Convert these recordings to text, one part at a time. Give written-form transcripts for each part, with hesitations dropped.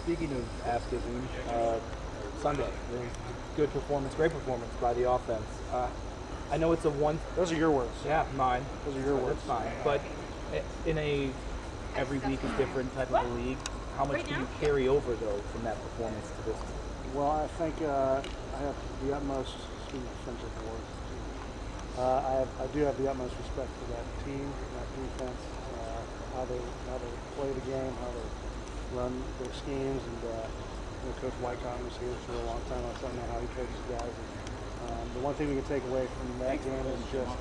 speaking of Askew, Sunday, good performance, great performance by the offense. I know it's a one. Those are your words. Yeah, mine. Those are your words. That's fine. But in a every week is different type of a league, how much can you carry over though from that performance to this one? Well, I think I have the utmost. Speaking of friendship awards, I do have the utmost respect for that team, that defense, how they play the game, how they run their schemes, and Coach Whitecotton was here for a long time. I don't know how he coaches guys. And, the one thing we can take away from that game is just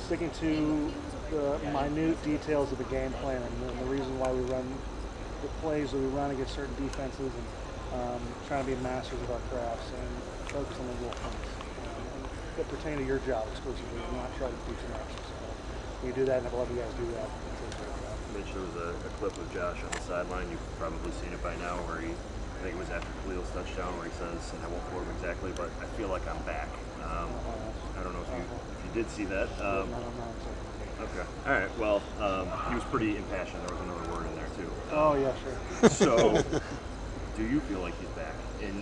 sticking to the minute details of the game plan and the reason why we run the plays that we run against certain defenses, and trying to be masters of our crafts and focus on the little things that pertain to your job exclusively, and not try to do too much. So you do that, and I love you guys do that. Mitch, there was a clip of Josh on the sideline. You've probably seen it by now, where I think it was after Khalil's touchdown, where he says, and I won't quote him exactly, but I feel like I'm back. I don't know if you did see that. Okay. All right. Well, he was pretty impassioned. There was another word in there too. Oh yeah, sure. So, do you feel like he's back? And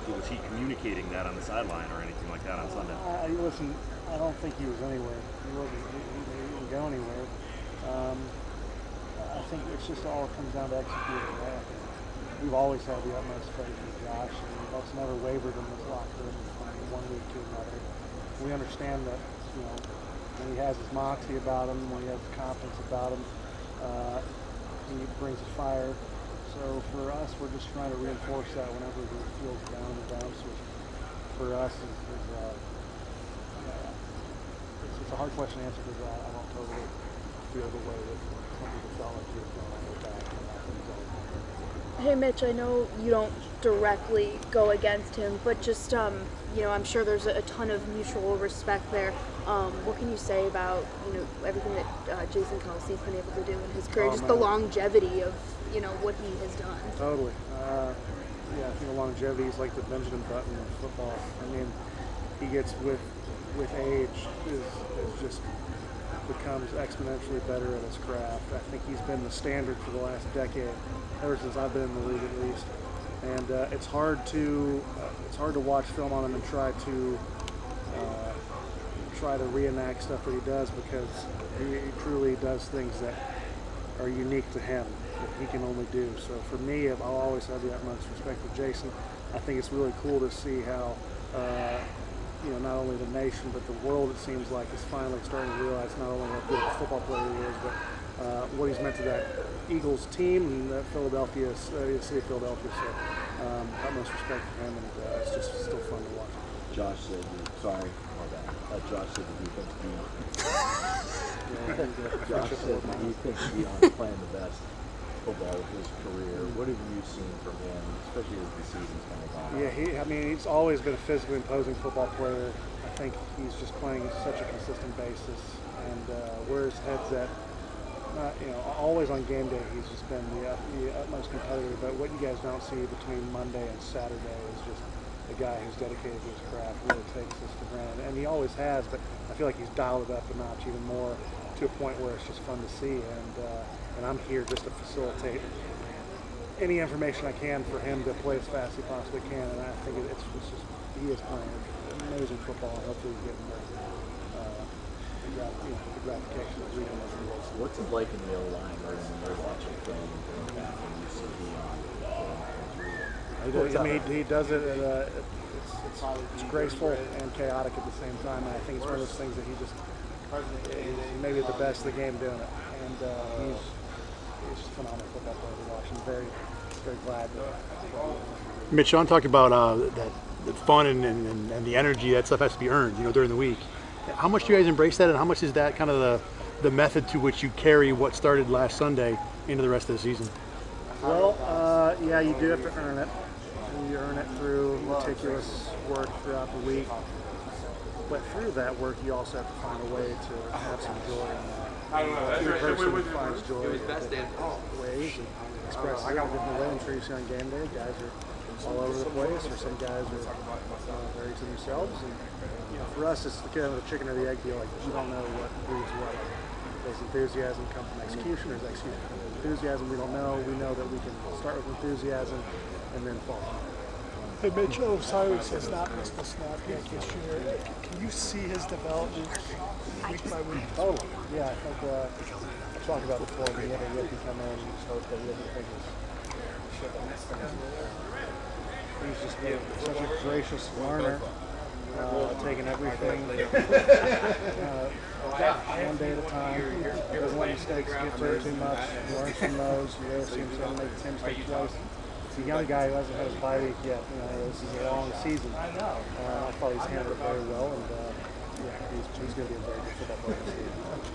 was he communicating that on the sideline or anything like that on Sunday? Listen, I don't think he was anywhere. He didn't go anywhere. I think it's just all comes down to executing. Right? We've always had the utmost faith in Josh, and that's never wavered in this locker room from one week to another. We understand that, when he has his moxie about him, when he has confidence about him, he brings a fire. So for us, we're just trying to reinforce that whenever the field's down in the dumps. Which for us it's a hard question to answer because I don't totally feel the way that some people felt like he was going on their back. Hey Mitch, I know you don't directly go against him, but just I'm sure there's a ton of mutual respect there. What can you say about everything that Jason Kelce's been able to do in his career, just the longevity of what he has done? Totally. I think the longevity is like the Benjamin Button of football. I mean, he gets with age is just becomes exponentially better at his craft. I think he's been the standard for the last decade, ever since I've been in the league at least. And it's hard to watch film on him and try to reenact stuff that he does, because he truly does things that are unique to him that he can only do. So for me, I'll always have the utmost respect for Jason. I think it's really cool to see how not only the nation but the world, it seems like, is finally starting to realize not only how good a football player he is, but what he's meant to that Eagles team and that Philadelphia, the city of Philadelphia. So utmost respect for him, and it's just still fun to watch. Josh said, sorry, my bad. Josh said the defense beyond. Josh said that he thinks Deion's playing the best football of his career. What have you seen from him, especially as the season's kind of gone on? He's always been a physically imposing football player. I think he's just playing at such a consistent basis, and where his head's at, always on game day, he's just been the utmost competitor. But what you guys don't see between Monday and Saturday is just a guy who's dedicated to his craft, really takes this for granted, and he always has. But I feel like he's dialed it up a notch even more, to a point where it's just fun to see. And I'm here just to facilitate any information I can for him to play as fast as he possibly can. And I think it's just he is playing amazing football, and hopefully he's getting the gratification of reading those rules. What's it like in the O-line when you're watching film and you see Deion? He does it. It's graceful and chaotic at the same time. And I think it's one of those things that he's maybe the best of the game doing it. And he's just a phenomenal football player to watch. I'm very, very glad that. Mitch, Sean talked about the fun and the energy. That stuff has to be earned, during the week. How much do you guys embrace that, and how much is that kind of the method to which you carry what started last Sunday into the rest of the season? Well, you do have to earn it. You earn it through meticulous work throughout the week. But through that work, you also have to find a way to have some joy in that. Every person finds joy in ways and expresses it in different ways. I'm sure you see on game day, guys are all over the place, or some guys are very to themselves. And for us, it's kind of the chicken or the egg deal. Like, you don't know what breeds what. Does enthusiasm come from execution, or does execution come from enthusiasm, we don't know. We know that we can start with enthusiasm and then fall. Hey, Mitch Osiris has not missed a snap yet this year. Can you see his development week by week? Totally. Yeah, I think I talked about before. We had a rookie come in, just hope that he doesn't think he's just such a gracious learner, taking everything one day at a time. Doesn't let mistakes get to her too much. Learns from those. You really see him make the same mistake twice. He's a young guy who hasn't had his bye week yet. This is a long season. I thought he's handled it very well, and he's going to be a very good football player this season.